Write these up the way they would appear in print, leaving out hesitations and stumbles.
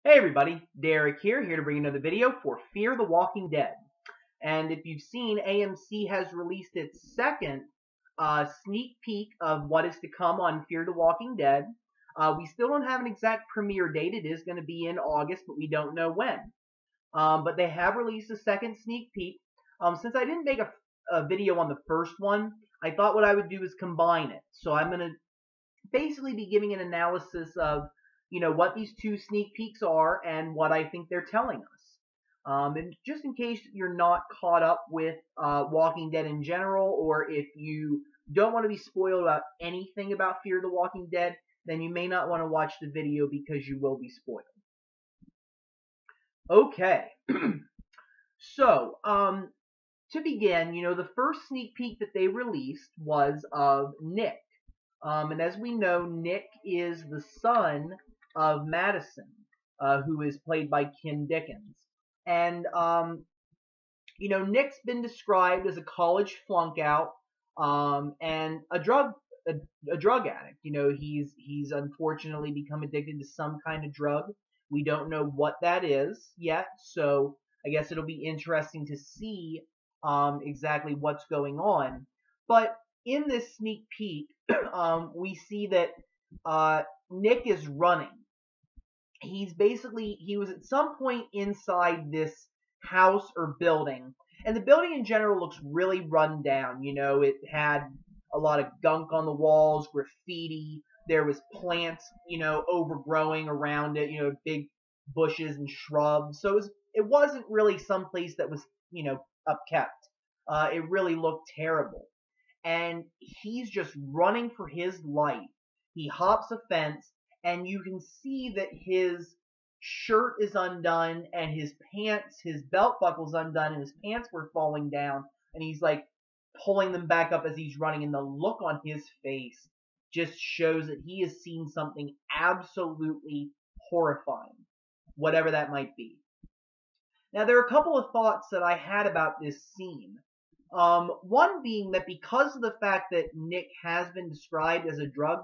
Hey everybody, Derek here to bring another video for Fear the Walking Dead. And if you've seen, AMC has released its second sneak peek of what is to come on Fear the Walking Dead. We still don't have an exact premiere date. It is going to be in August, but we don't know when. But they have released a second sneak peek. Since I didn't make a video on the first one, I thought what I would do is combine it. So I'm going to basically be giving an analysis of what these two sneak peeks are and what I think they're telling us. And just in case you're not caught up with Walking Dead in general, or if you don't want to be spoiled about anything about Fear the Walking Dead, then you may not want to watch the video because you will be spoiled. Okay, so to begin, the first sneak peek that they released was of Nick. And as we know, Nick is the son of Madison, who is played by Kim Dickens. And, Nick's been described as a college flunk out and a drug addict. He's unfortunately become addicted to some kind of drug. We don't know what that is yet, so I guess it'll be interesting to see exactly what's going on. But in this sneak peek, we see that Nick is running. He was at some point inside this house or building, and the building in general looks really run down. It had a lot of gunk on the walls, graffiti. There was plants, overgrowing around it, big bushes and shrubs. So it wasn't really some place that was, upkept. It really looked terrible. And he's just running for his life. He hops a fence, and you can see that his shirt is undone, and his belt buckle's undone, and his pants were falling down, and he's like pulling them back up as he's running, and the look on his face just shows that he has seen something absolutely horrifying, whatever that might be. Now, there are a couple of thoughts that I had about this scene. One being that because of the fact that Nick has been described as a drug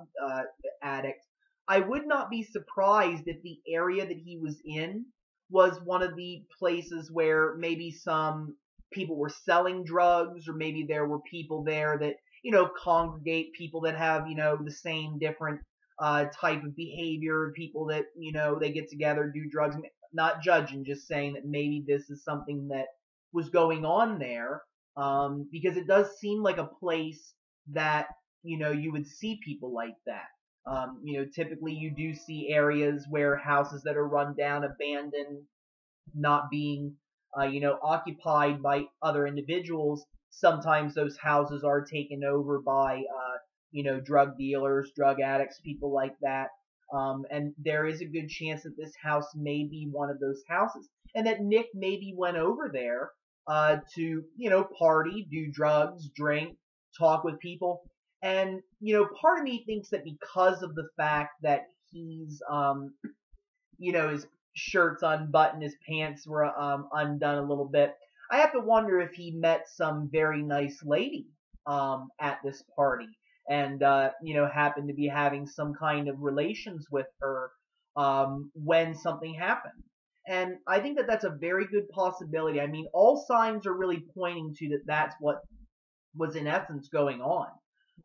addict, I would not be surprised if the area that he was in was one of the places where maybe some people were selling drugs, or maybe there were people there that, congregate people that have, the same different type of behavior, people that, they get together, do drugs. Not judging, just saying that maybe this is something that was going on there. Because it does seem like a place that, you would see people like that. Typically you do see areas where houses that are run down, abandoned, not being, occupied by other individuals. Sometimes those houses are taken over by, drug dealers, drug addicts, people like that. And there is a good chance that this house may be one of those houses, and that Nick maybe went over there to, party, do drugs, drink, talk with people. And, part of me thinks that because of the fact that he's, his shirt's unbuttoned, his pants were undone a little bit, I have to wonder if he met some very nice lady at this party and, happened to be having some kind of relations with her when something happened. And I think that that's a very good possibility. I mean, all signs are really pointing to that's what was in essence going on.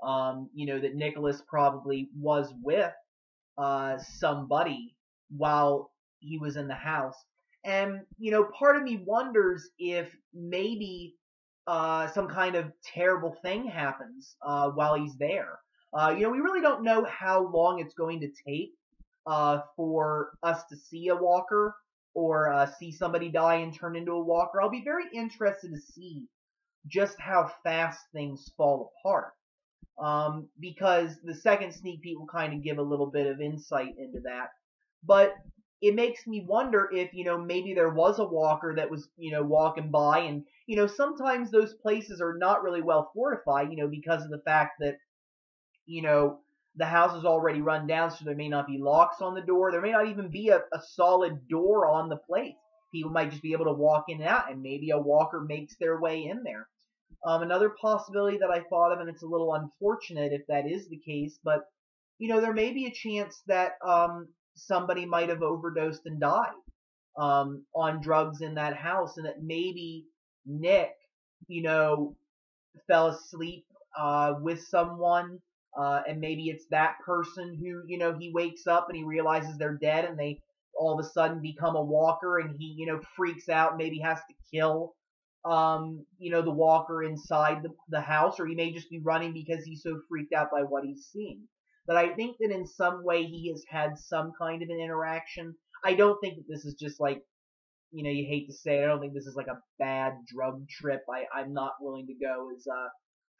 That Nicholas probably was with somebody while he was in the house. And, part of me wonders if maybe some kind of terrible thing happens while he's there. We really don't know how long it's going to take for us to see a walker, or see somebody die and turn into a walker. I'll be very interested to see just how fast things fall apart. Because the second sneak peek will kind of give a little bit of insight into that. But it makes me wonder if, maybe there was a walker that was, walking by, and, sometimes those places are not really well fortified, because of the fact that, the house is already run down, so there may not be locks on the door. There may not even be a solid door on the place. People might just be able to walk in and out, and maybe a walker makes their way in there. Another possibility that I thought of, and it's a little unfortunate if that is the case, but, there may be a chance that somebody might have overdosed and died on drugs in that house, and that maybe Nick, you know, fell asleep with someone, and maybe it's that person who, you know, he wakes up and he realizes they're dead, and they all of a sudden become a walker, and he, you know, freaks out, maybe has to kill, you know, the walker inside the house, or he may just be running because he's so freaked out by what he's seeing. But I think that in some way he has had some kind of an interaction. I don't think that this is just like, you know, you hate to say it, I don't think this is like a bad drug trip. I'm not willing to go as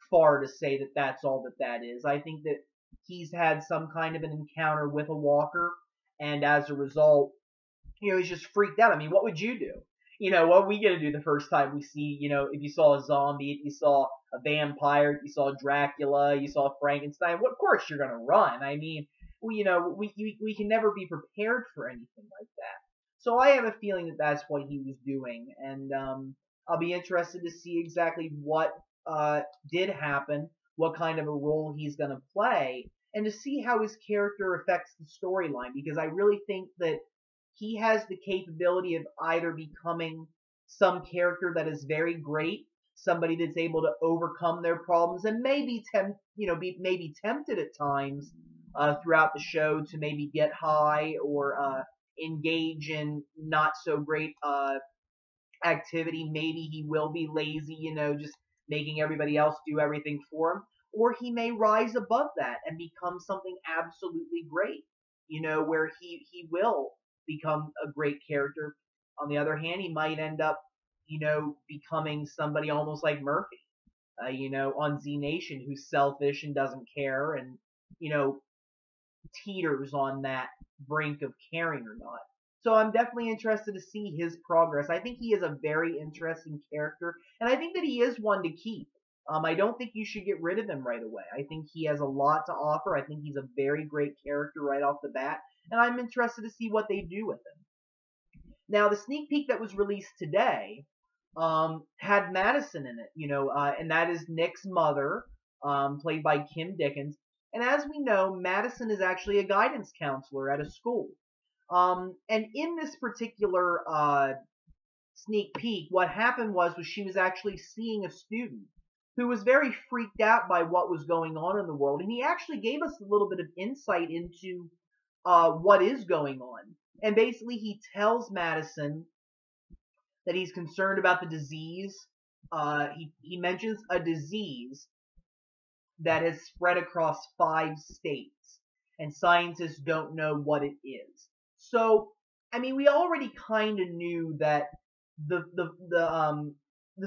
far to say that that's all that that is. I think that he's had some kind of an encounter with a walker, and as a result, you know, he's just freaked out. I mean, what would you do? You know, what are we gonna do the first time we see, you know, if you saw a zombie, if you saw a vampire, if you saw Dracula, you saw Frankenstein, well, of course you're gonna run. I mean, you know, we can never be prepared for anything like that. So I have a feeling that that's what he was doing, and I'll be interested to see exactly what did happen, what kind of a role he's gonna play, and to see how his character affects the storyline, because I really think that he has the capability of either becoming some character that is very great, somebody that's able to overcome their problems, and maybe be maybe tempted at times throughout the show to maybe get high or engage in not so great activity. Maybe he will be lazy, you know, just making everybody else do everything for him. Or he may rise above that and become something absolutely great, you know, where he will become a great character. On the other hand, he might end up, you know, becoming somebody almost like Murphy, you know, on Z Nation, who's selfish and doesn't care, and, you know, teeters on that brink of caring or not. So I'm definitely interested to see his progress. I think he is a very interesting character, and I think that he is one to keep. I don't think you should get rid of him right away. I think he has a lot to offer. I think he's a very great character right off the bat, and I'm interested to see what they do with him. Now, the sneak peek that was released today had Madison in it, you know, and that is Nick's mother, played by Kim Dickens. And as we know, Madison is actually a guidance counselor at a school. And in this particular sneak peek, what happened was she was actually seeing a student who was very freaked out by what was going on in the world, and he actually gave us a little bit of insight into what is going on. And basically, he tells Madison that he's concerned about the disease. He mentions a disease that has spread across 5 states, and scientists don't know what it is. So, I mean, we already kind of knew that the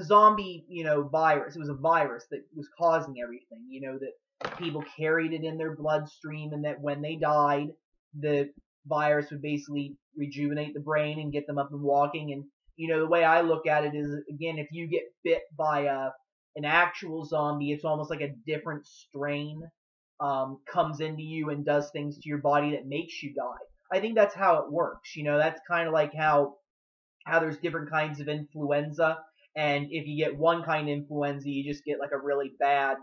zombie, you know, virus. It was a virus that was causing everything. You know, that people carried it in their bloodstream, and that when they died, the virus would basically rejuvenate the brain and get them up and walking. And you know, the way I look at it is, again, if you get bit by an actual zombie, it's almost like a different strain comes into you and does things to your body that makes you die. I think that's how it works. You know, that's kind of like how there's different kinds of influenza, and if you get one kind of influenza, you just get like a really bad,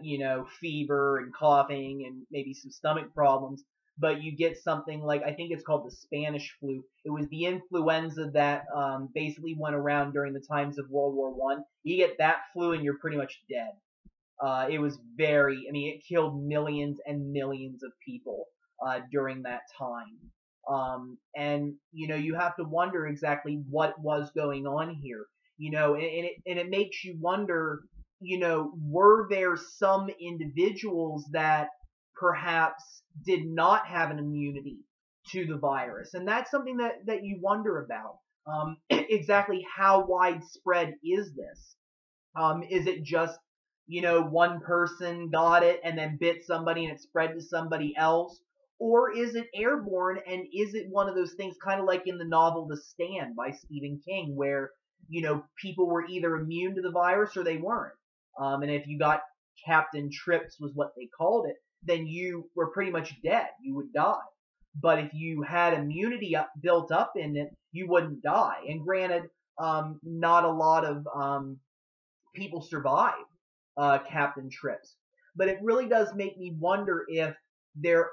you know, fever and coughing and maybe some stomach problems. But you get something like, I think it's called the Spanish flu. It was the influenza that basically went around during the times of World War I. You get that flu and you're pretty much dead. It was very, I mean, it killed millions and millions of people during that time. And you know, you have to wonder exactly what was going on here. You know, and it makes you wonder, you know, were there some individuals that perhaps did not have an immunity to the virus? And that's something that you wonder about. Exactly how widespread is this? Is it just, you know, one person got it and then bit somebody and it spread to somebody else? Or is it airborne, and is it one of those things kind of like in the novel The Stand by Stephen King, where, you know, people were either immune to the virus or they weren't? And if you got Captain Trips was what they called it, then you were pretty much dead. You would die. But if you had immunity built up in it, you wouldn't die. And granted, not a lot of people survive Captain Trips. But it really does make me wonder if there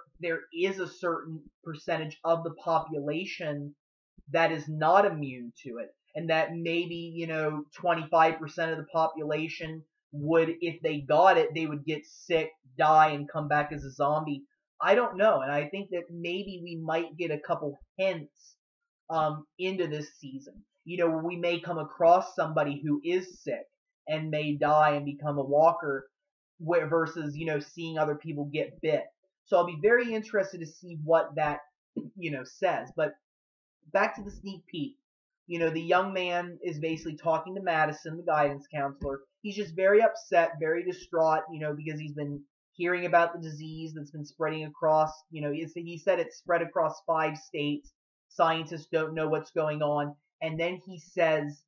is a certain percentage of the population that is not immune to it, and that maybe 25% of the population would, if they got it, they would get sick, die, and come back as a zombie. I don't know, and I think that maybe we might get a couple hints into this season. We may come across somebody who is sick and may die and become a walker, versus seeing other people get bit. So I'll be very interested to see what that says. But back to the sneak peek. The young man is basically talking to Madison, the guidance counselor. He's just very upset, very distraught, because he's been hearing about the disease that's been spreading across, he said it's spread across 5 states. Scientists don't know what's going on. And then he says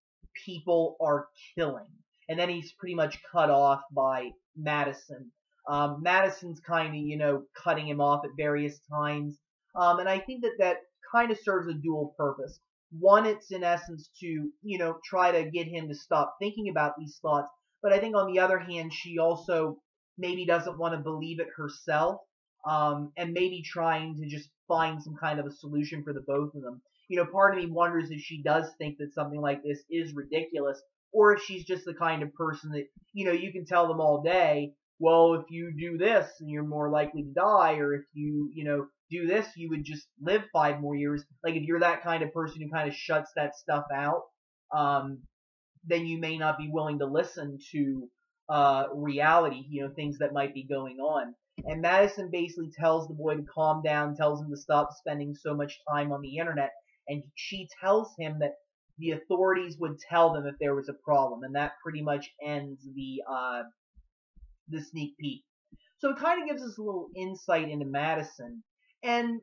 people are killing. And then he's pretty much cut off by Madison. Madison's kind of, cutting him off at various times. And I think that kind of serves a dual purpose. One, it's in essence to, try to get him to stop thinking about these thoughts. But I think on the other hand, she also maybe doesn't want to believe it herself, and maybe trying to just find some kind of a solution for the both of them. Part of me wonders if she does think that something like this is ridiculous, or if she's just the kind of person that, you can tell them all day, well, if you do this, you're more likely to die, or if you, do this, you would just live 5 more years. Like, if you're that kind of person who kind of shuts that stuff out, then you may not be willing to listen to reality, things that might be going on. And Madison basically tells the boy to calm down, tells him to stop spending so much time on the internet, and she tells him that the authorities would tell them if there was a problem, and that pretty much ends the sneak peek. So it kind of gives us a little insight into Madison, and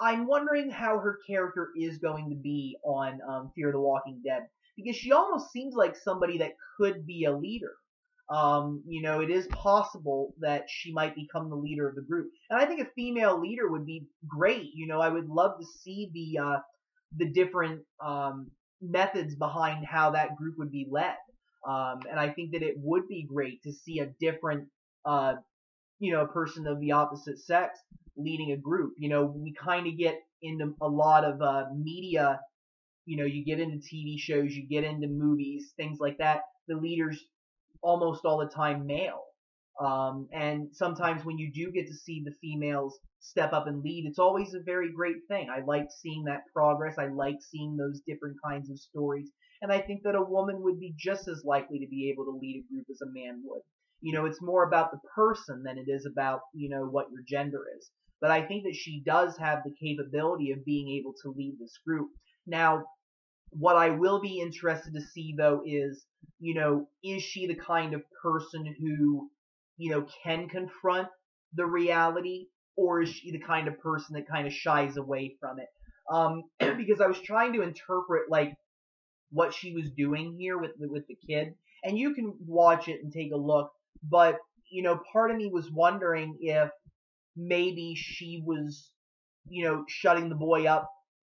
I'm wondering how her character is going to be on Fear the Walking Dead, because she almost seems like somebody that could be a leader. It is possible that she might become the leader of the group, and I think a female leader would be great. I would love to see the different methods behind how that group would be led, and I think that it would be great to see a different, person of the opposite sex leading a group. We kind of get into a lot of media. You get into TV shows, you get into movies, things like that. The leaders almost all the time male. And sometimes when you do get to see the females step up and lead, it's always a very great thing. I like seeing that progress. I like seeing those different kinds of stories. And I think that a woman would be just as likely to be able to lead a group as a man would. It's more about the person than it is about, what your gender is. But I think that she does have the capability of being able to lead this group. Now, what I will be interested to see, though, is, is she the kind of person who, can confront the reality, or is she the kind of person that kind of shies away from it? Because I was trying to interpret, like, what she was doing here with the kid, and you can watch it and take a look, but, part of me was wondering if maybe she was, shutting the boy up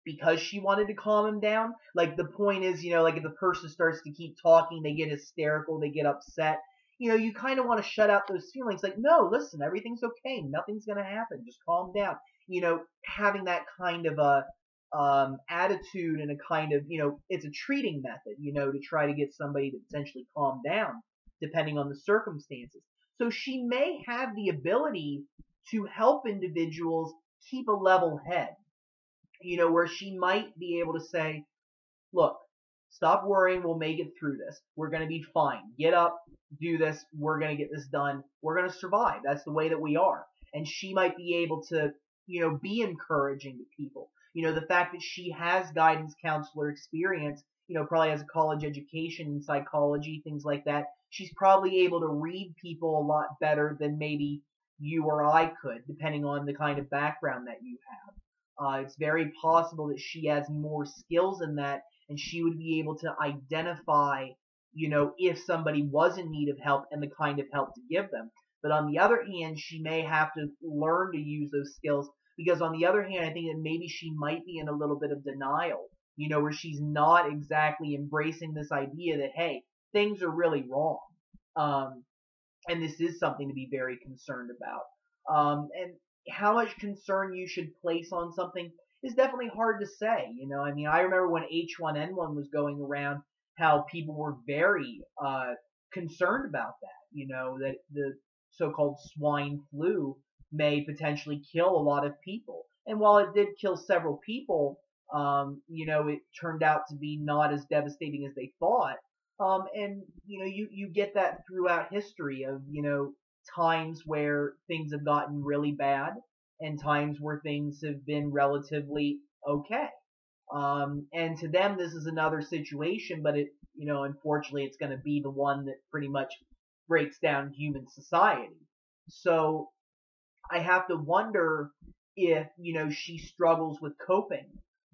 because she wanted to calm him down. Like, the point is, like, if the person starts to keep talking, they get hysterical, they get upset. You kind of want to shut out those feelings. Like, no, listen, everything's okay. Nothing's going to happen. Just calm down. Having that kind of a attitude and a kind of, it's a treating method, to try to get somebody to potentially calm down, depending on the circumstances. So she may have the ability to help individuals keep a level head. Where she might be able to say, look, stop worrying, we'll make it through this. We're going to be fine. Get up, do this, we're going to get this done. We're going to survive. That's the way that we are. And she might be able to, be encouraging to people. The fact that she has guidance counselor experience, probably has a college education in psychology, things like that. She's probably able to read people a lot better than maybe you or I could, depending on the kind of background that you have. It's very possible that she has more skills in that, and she would be able to identify, if somebody was in need of help and the kind of help to give them. But on the other hand, she may have to learn to use those skills, because on the other hand, I think that maybe she might be in a little bit of denial, where she's not exactly embracing this idea that, hey, things are really wrong. And this is something to be very concerned about. And how much concern you should place on something is definitely hard to say. I mean, I remember when H1N1 was going around, how people were very concerned about that. That the so-called swine flu may potentially kill a lot of people. And while it did kill several people, it turned out to be not as devastating as they thought. And you get that throughout history of times where things have gotten really bad and times where things have been relatively okay. And to them, this is another situation, but unfortunately, it's going to be the one that pretty much breaks down human society. So I have to wonder if, she struggles with coping,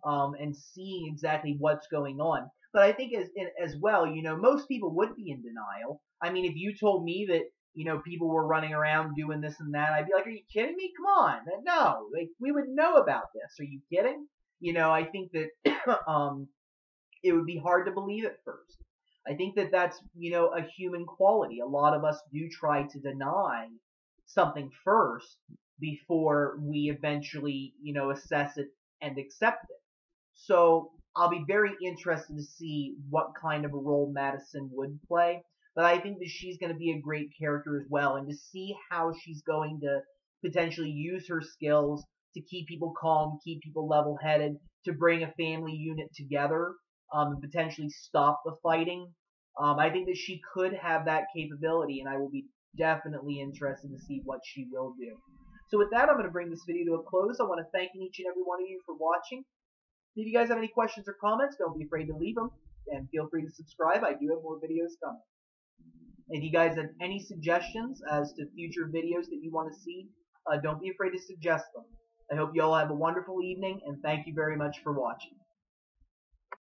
and seeing exactly what's going on. But I think as well, most people would be in denial. I mean, if you told me that, people were running around doing this and that, I'd be like, are you kidding me? Come on. No, like, we would know about this. Are you kidding? I think that, it would be hard to believe at first. I think that that's, a human quality. A lot of us do try to deny something first before we eventually, assess it and accept it. So I'll be very interested to see what kind of a role Madison would play. But I think that she's going to be a great character as well, and to see how she's going to potentially use her skills to keep people calm, keep people level-headed, to bring a family unit together, and potentially stop the fighting. I think that she could have that capability, and I will be definitely interested to see what she will do. So with that, I'm going to bring this video to a close. I want to thank each and every one of you for watching. If you guys have any questions or comments, don't be afraid to leave them, and feel free to subscribe. I do have more videos coming. If you guys have any suggestions as to future videos that you want to see, don't be afraid to suggest them. I hope you all have a wonderful evening, and thank you very much for watching.